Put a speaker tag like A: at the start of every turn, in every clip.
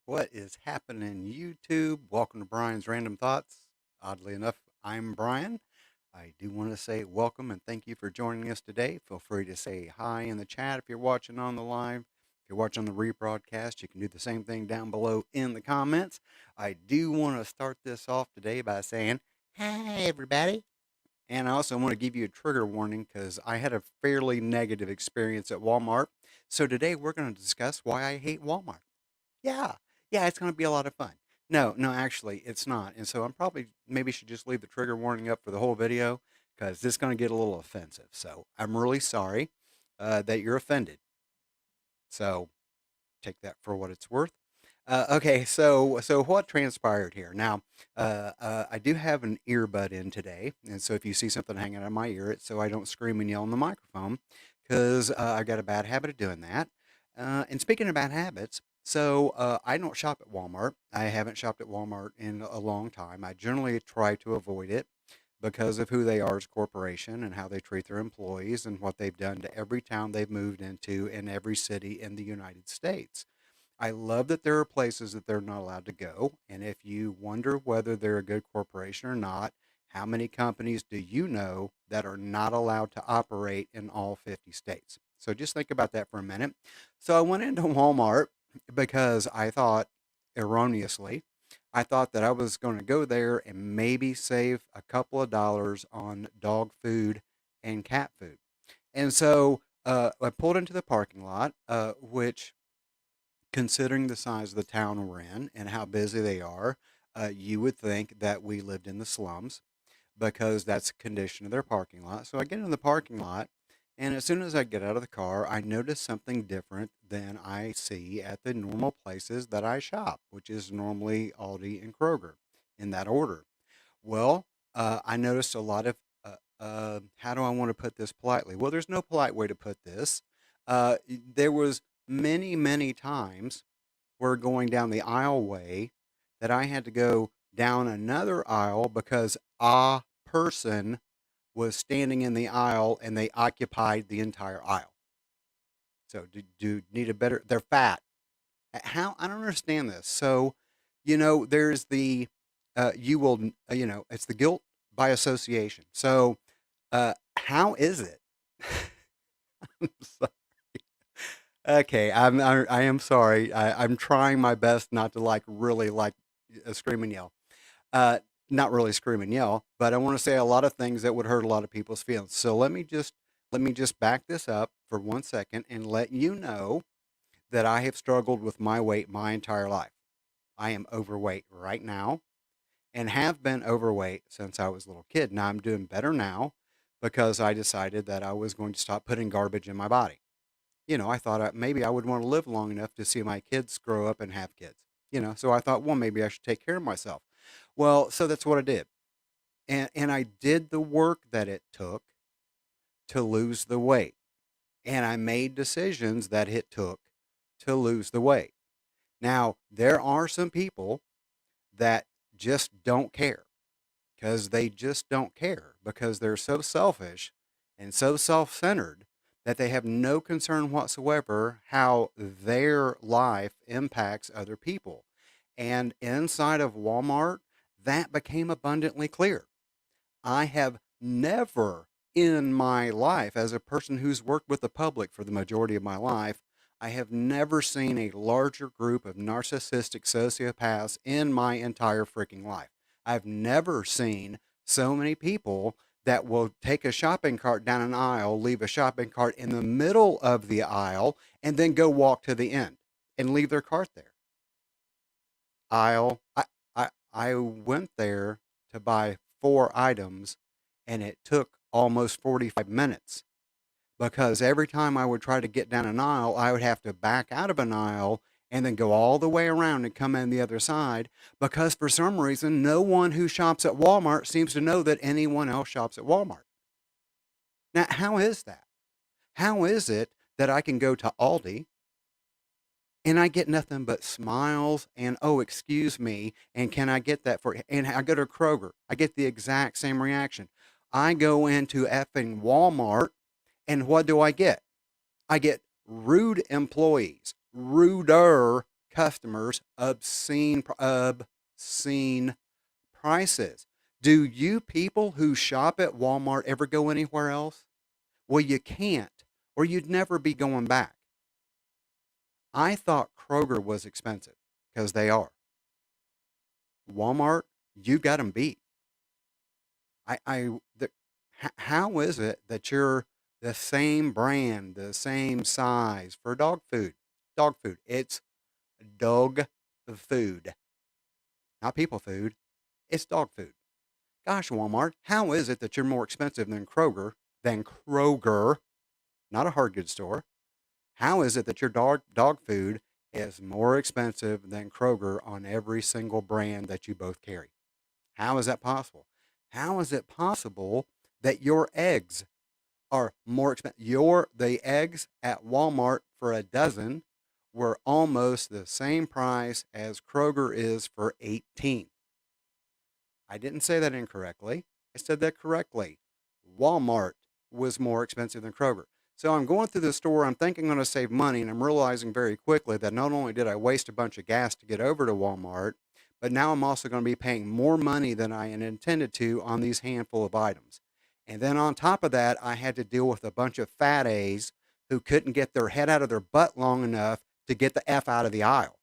A: What is happening, YouTube? Welcome to Brian's Random Thoughts. Oddly enough, I'm Brian. I do want to say welcome and thank you for joining us today. Feel free to say hi in the chat if you're watching on the live. If you're watching the rebroadcast, you can do the same thing down below in the comments. I do want to start this off today by saying, hi, everybody. And I also want to give you a trigger warning because I had a fairly negative experience at Walmart. So today we're going to discuss why I hate Walmart. Yeah. Yeah, it's gonna be a lot of fun. No, actually, it's not. And so I'm probably maybe should just leave the trigger warning up for the whole video because this is gonna get a little offensive. So I'm really sorry that you're offended. So take that for what it's worth. Okay, so what transpired here? Now, I do have an earbud in today, and so if you see something hanging out of my ear, it's so I don't scream and yell in the microphone, because I got a bad habit of doing that. And speaking of bad habits, I don't shop at Walmart. I haven't shopped at Walmart in a long time. I generally try to avoid it because of who they are as a corporation and how they treat their employees and what they've done to every town they've moved into in every city in the United States. I love that there are places that they're not allowed to go. And if you wonder whether they're a good corporation or not, how many companies do you know that are not allowed to operate in all 50 states? So just think about that for a minute. So I went into Walmart because I thought, erroneously, I thought that I was going to go there and maybe save a couple of dollars on dog food and cat food. And so I pulled into the parking lot, which, considering the size of the town we're in and how busy they are, you would think that we lived in the slums because that's the condition of their parking lot. So I get in the parking lot, and as soon as I get out of the car, I notice something different than I see at the normal places that I shop, which is normally Aldi and Kroger in that order. Well, I noticed a lot of, how do I want to put this politely? Well, there's no polite way to put this. There was many times were going down the aisleway that I had to go down another aisle because a person was standing in the aisle and they occupied the entire aisle. So do need a better? They're fat. How I don't understand this. So, there's the you will it's the guilt by association. So, how is it? I'm sorry. Okay, I am sorry. I'm trying my best not to like really like scream and yell. Uh, Not really scream and yell, but I want to say a lot of things that would hurt a lot of people's feelings. So let me just back this up for 1 second and let you know that I have struggled with my weight my entire life. I am overweight right now and have been overweight since I was a little kid. Now I'm doing better now because I decided that I was going to stop putting garbage in my body. I thought maybe I would want to live long enough to see my kids grow up and have kids. So I thought, well, maybe I should take care of myself. Well, so that's what I did. And I did the work that it took to lose the weight. And I made decisions that it took to lose the weight. Now, there are some people that just don't care because they just don't care because they're so selfish and so self centered that they have no concern whatsoever how their life impacts other people. And inside of Walmart, that became abundantly clear. I have never in my life, as a person who's worked with the public for the majority of my life, I have never seen a larger group of narcissistic sociopaths in my entire freaking life. I've never seen so many people that will take a shopping cart down an aisle, leave a shopping cart in the middle of the aisle, and then go walk to the end and leave their cart there. Aisle. I went there to buy 4 items, and it took almost 45 minutes because every time I would try to get down an aisle, I would have to back out of an aisle and then go all the way around and come in the other side because for some reason, no one who shops at Walmart seems to know that anyone else shops at Walmart. Now, how is that? How is it that I can go to Aldi and I get nothing but smiles and, oh, excuse me, and can I get that for you? And I go to Kroger, I get the exact same reaction. I go into effing Walmart, and what do I get? I get rude employees, ruder customers obscene prices. Do you people who shop at Walmart ever go anywhere else? Well, you can't, or you'd never be going back. I thought Kroger was expensive because they are. Walmart, you got them beat. The, how is it that you're the same brand, the same size for dog food? Dog food. It's dog food, not people food. It's dog food. Gosh, Walmart, how is it that you're more expensive than Kroger? Not a hard goods store. How is it that your dog food is more expensive than Kroger on every single brand that you both carry? How is that possible? How is it possible that your eggs are more expensive? The eggs at Walmart for a dozen were almost the same price as Kroger is for 18. I didn't say that incorrectly. I said that correctly. Walmart was more expensive than Kroger. So I'm going through the store. I'm thinking I'm going to save money, and I'm realizing very quickly that not only did I waste a bunch of gas to get over to Walmart, but now I'm also going to be paying more money than I had intended to on these handful of items. And then on top of that, I had to deal with a bunch of fat A's who couldn't get their head out of their butt long enough to get the F out of the aisle.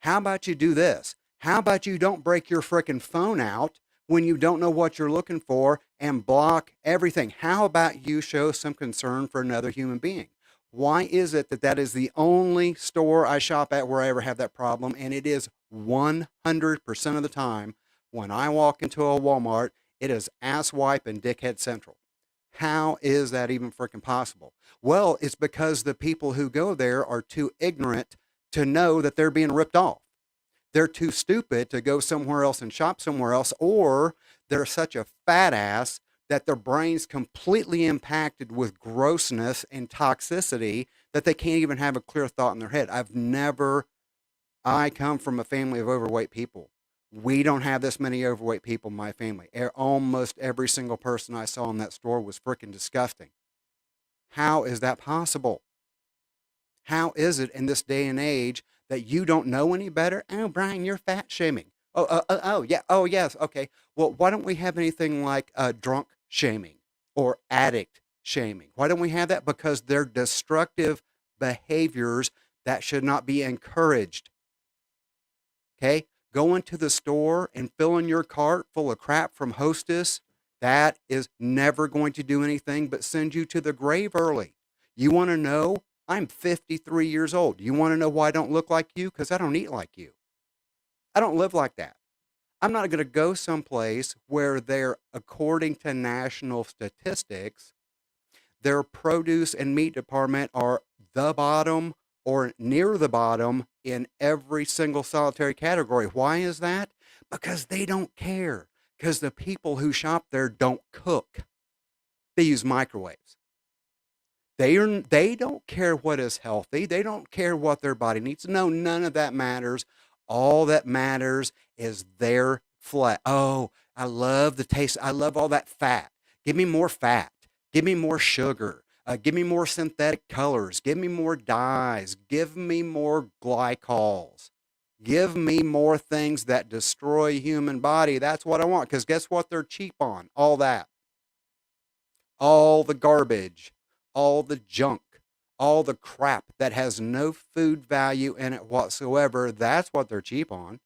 A: How about you do this? How about you don't break your frickin' phone out when you don't know what you're looking for and block everything? How about you show some concern for another human being? Why is it that that is the only store I shop at where I ever have that problem? And it is 100% of the time when I walk into a Walmart, it is asswipe and dickhead central. How is that even freaking possible? Well, it's because the people who go there are too ignorant to know that they're being ripped off. They're too stupid to go somewhere else and shop somewhere else, or they're such a fat ass that their brain's completely impacted with grossness and toxicity that they can't even have a clear thought in their head. I come from a family of overweight people. We don't have this many overweight people in my family. Almost every single person I saw in that store was freaking disgusting. How is that possible? How is it in this day and age that you don't know any better? Oh, Brian, you're fat shaming. Oh, yeah. Oh, yes. Okay. Well, why don't we have anything like drunk shaming or addict shaming? Why don't we have that? Because they're destructive behaviors that should not be encouraged. Okay. Going to the store and filling your cart full of crap from Hostess, that is never going to do anything but send you to the grave early. You want to know? I'm 53 years old. You want to know why I don't look like you? Because I don't eat like you. I don't live like that. I'm not going to go someplace where they're, according to national statistics, their produce and meat department are the bottom or near the bottom in every single solitary category. Why is that? Because they don't care. Because the people who shop there don't cook. They use microwaves. They don't care what is healthy. They don't care what their body needs. No, none of that matters. All that matters is their flesh. Oh, I love the taste. I love all that fat. Give me more fat. Give me more sugar. Give me more synthetic colors. Give me more dyes. Give me more glycols. Give me more things that destroy human body. That's what I want. Because guess what? They're cheap on all that. All the garbage, all the junk, all the crap that has no food value in it whatsoever. That's what they're cheap on.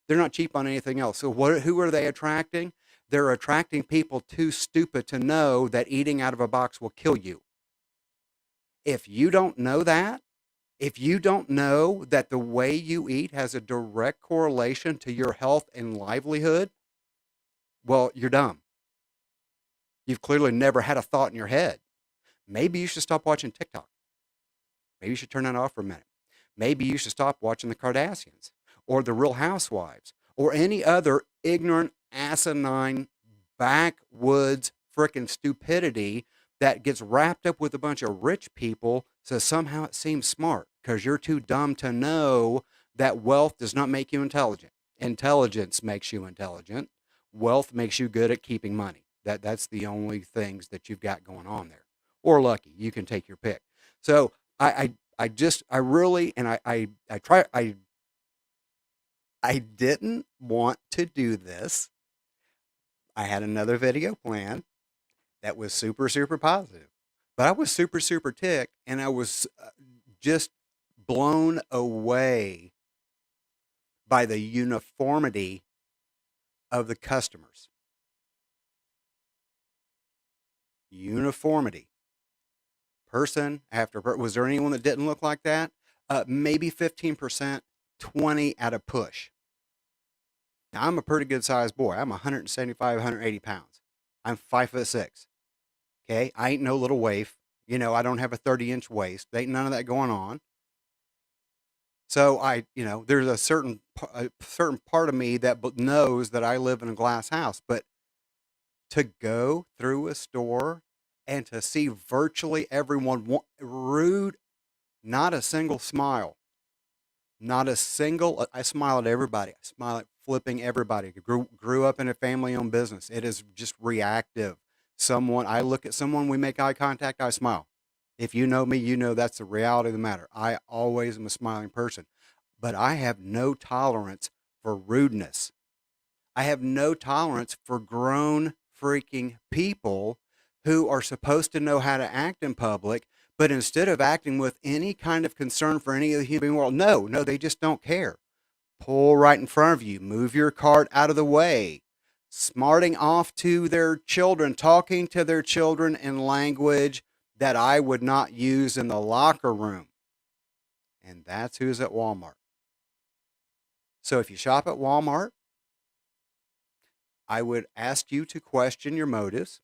A: They're not cheap on anything else. So who are they attracting? They're attracting people too stupid to know that eating out of a box will kill you. If you don't know that, if you don't know that the way you eat has a direct correlation to your health and livelihood, well, you're dumb. You've clearly never had a thought in your head. Maybe you should stop watching TikTok. Maybe you should turn that off for a minute. Maybe you should stop watching the Kardashians or the Real Housewives or any other ignorant, asinine, backwoods frickin' stupidity that gets wrapped up with a bunch of rich people so somehow it seems smart because you're too dumb to know that wealth does not make you intelligent. Intelligence makes you intelligent. Wealth makes you good at keeping money. That's the only things that you've got going on there. Or lucky. You can take your pick. So I really, and I try, I didn't want to do this. I had another video planned that was super, super positive, but I was super, super ticked, and I was just blown away by the uniformity of the customers. Uniformity. Person after person. Was there anyone that didn't look like that? Maybe 15%, 20 at a push. Now, I'm a pretty good sized boy. I'm 175, 180 pounds. I'm 5'6". Okay. I ain't no little waif. I don't have a 30-inch waist. There ain't none of that going on. So there's a certain part of me that knows that I live in a glass house, but to go through a store and to see virtually everyone rude, not a single smile, not a single. I smile at everybody. I smile at flipping everybody. Grew up in a family-owned business. It is just reactive. I look at someone, we make eye contact, I smile. If you know me, you know that's the reality of the matter. I always am a smiling person, but I have no tolerance for rudeness. I have no tolerance for grown freaking people who are supposed to know how to act in public, but instead of acting with any kind of concern for any of the human world, no, they just don't care. Pull right in front of you, move your cart out of the way, smarting off to their children, talking to their children in language that I would not use in the locker room. And that's who's at Walmart. So if you shop at Walmart, I would ask you to question your motives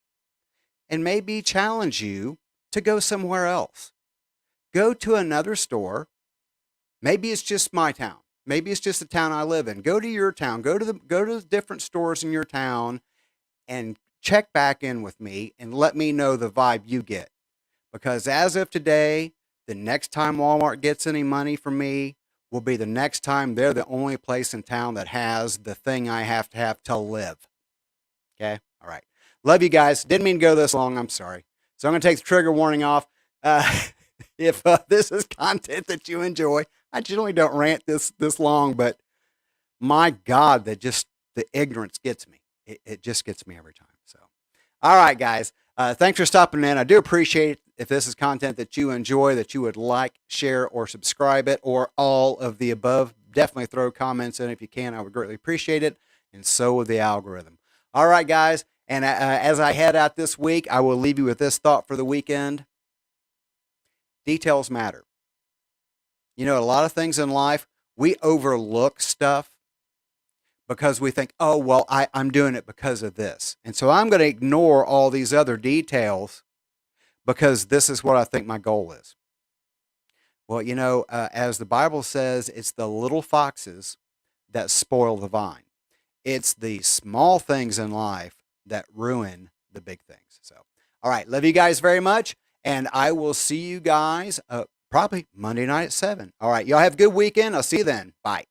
A: and maybe challenge you to go somewhere else. Go to another store. Maybe it's just my town. Maybe it's just the town I live in. Go to your town. Go to the different stores in your town and check back in with me and let me know the vibe you get. Because as of today, the next time Walmart gets any money from me will be the next time they're the only place in town that has the thing I have to live. Okay? All right. Love you guys. Didn't mean to go this long. I'm sorry. So I'm going to take the trigger warning off. If this is content that you enjoy, I generally don't rant this long, but my God, the ignorance gets me. It just gets me every time. So, all right, guys. Thanks for stopping in. I do appreciate it. If this is content that you enjoy, that you would like, share, or subscribe it, or all of the above, definitely throw comments in if you can. I would greatly appreciate it, and so would the algorithm. All right, guys. And as I head out this week, I will leave you with this thought for the weekend. Details matter. A lot of things in life, we overlook stuff because we think, oh, well, I'm doing it because of this. And so I'm going to ignore all these other details because this is what I think my goal is. Well, as the Bible says, it's the little foxes that spoil the vine. It's the small things in life that ruin the big things. So, all right. Love you guys very much. And I will see you guys probably Monday night at 7. All right. Y'all have a good weekend. I'll see you then. Bye.